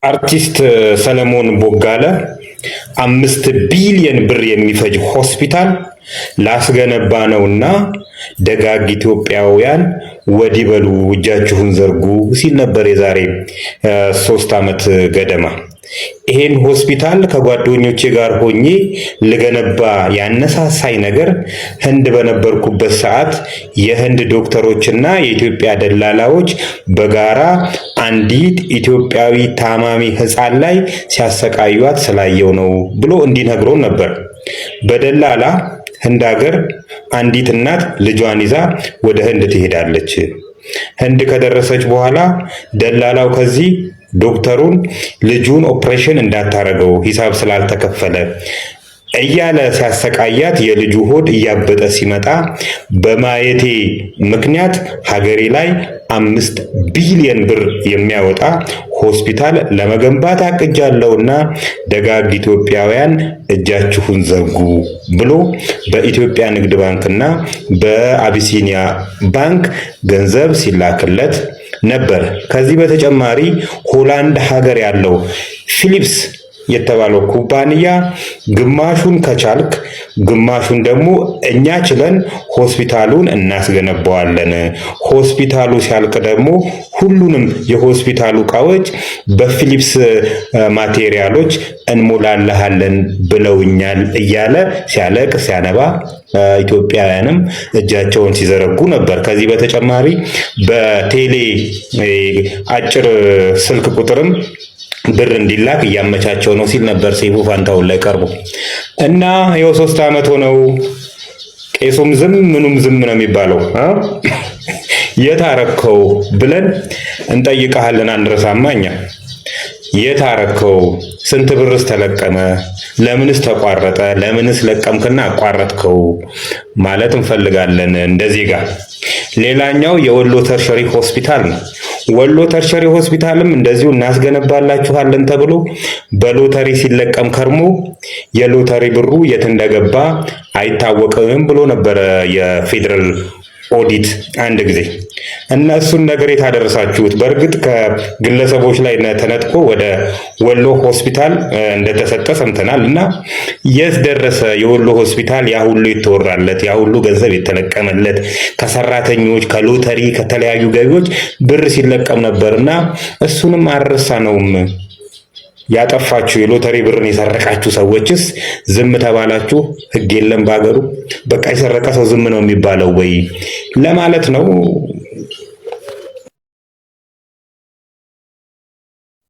አርቲስት ሰለሞን ቦጋለ 5 ቢሊዮን ብር የሚፈጅ ሆስፒታል ላስገነባ ነውና ደጋግ ኢትዮጵያውያን ወዲህ በሉ እጃችሁን ዘርጉ ሲል ነበር የዛሬ 3 ዓመት ገደማ። ይሄን ሆስፒታል ከጓደኞቼ ጋር ሆኜ ልገነባ ያነሳሳይ ነገር ህንድ በነበርኩበት ሰዓት የህንድ ዶክተሮችና የኢትዮጵያ ደላላዎች በጋራ አንዲት ኢትዮጵያዊ ታማሚ ህፃን ላይ ሲያሰቃዩት ስላየው ነው ብሎ እንዲነግሮን ነበር። በደላላ ህንድ ሀገር አንዲት እናት ልጇን ይዛ ወደ ህንድ ትሄዳለች። ህንድ ከደረሰች በኋላ ደላላው ከዚህ ዶክተሩን ልጁን ኦፕሬሽን እንዳታረገው ሂሳብ ስላልተከፈለ እያለ ሲያሰቃያት የልጁ ሆድ እያበጠ ሲመጣ በማየቴ ምክንያት ሀገሬ ላይ 5 ቢሊዮን ብር የሚያወጣ ሆስፒታል ለመገንባት አቅጃለሁና ደጋግ ኢትዮጵያውያን እጃችሁን ዘርጉ ብሎ በኢትዮጵያ ንግድ ባንክና በአቢሲኒያ ባንክ ገንዘብ ሲላክለት ነበር። ከዚህ በተጨማሪ ሆላንድ ሀገር ያለው ፊሊፕስ የተባለው ኩባንያ ግማሹን ከቻልክ ግማሹን ደግሞ እኛ ችለን ሆስፒታሉን እናስገነባዋለን፣ ሆስፒታሉ ሲያልቅ ደግሞ ሁሉንም የሆስፒታሉ ዕቃዎች በፊሊፕስ ማቴሪያሎች እንሞላለሃለን ብለውኛል እያለ ሲያለቅ ሲያነባ ኢትዮጵያውያንም እጃቸውን ሲዘረጉ ነበር። ከዚህ በተጨማሪ በቴሌ አጭር ስልክ ቁጥርም ብር እንዲላክ እያመቻቸው ነው ሲል ነበር ሰይፉ ፋንታሁን ላይ ቀርቦ እና ይኸው 3 ዓመት ሆነው። ቄሱም ዝም ምኑም ዝም ነው የሚባለው። የታረከው ብለን እንጠይቀሃለን አንረሳማኛ። የታረከው ስንት ብርስ ተለቀመ? ለምንስ ተቋረጠ? ለምንስ ለቀምክና አቋረጥከው ማለት እንፈልጋለን እንደዚህ ጋር። ሌላኛው የወሎ ተርሸሪ ሆስፒታል ነው። ወሎ ተርሸሪ ሆስፒታልም እንደዚሁ እናስገነባላችኋለን ተብሎ በሎተሪ ሲለቀም ከርሞ የሎተሪ ብሩ የት እንደገባ አይታወቅም ብሎ ነበረ የፌደራል ኦዲት አንድ ጊዜ። እነሱን ነገር የታደረሳችሁት በእርግጥ ከግለሰቦች ላይ ተነጥቆ ወደ ወሎ ሆስፒታል እንደተሰጠ ሰምተናል። እና የት ደረሰ የወሎ ሆስፒታል? ያ ሁሉ የተወራለት ያ ሁሉ ገንዘብ የተለቀመለት ከሰራተኞች ከሎተሪ ከተለያዩ ገቢዎች ብር ሲለቀም ነበርና እሱንም አልረሳነውም። ያጠፋችሁ የሎተሪ ብርን የሰረቃችሁ ሰዎችስ ዝም ተባላችሁ? ህግ የለም ባገሩ። በቃ የሰረቀ ሰው ዝም ነው የሚባለው ወይ ለማለት ነው።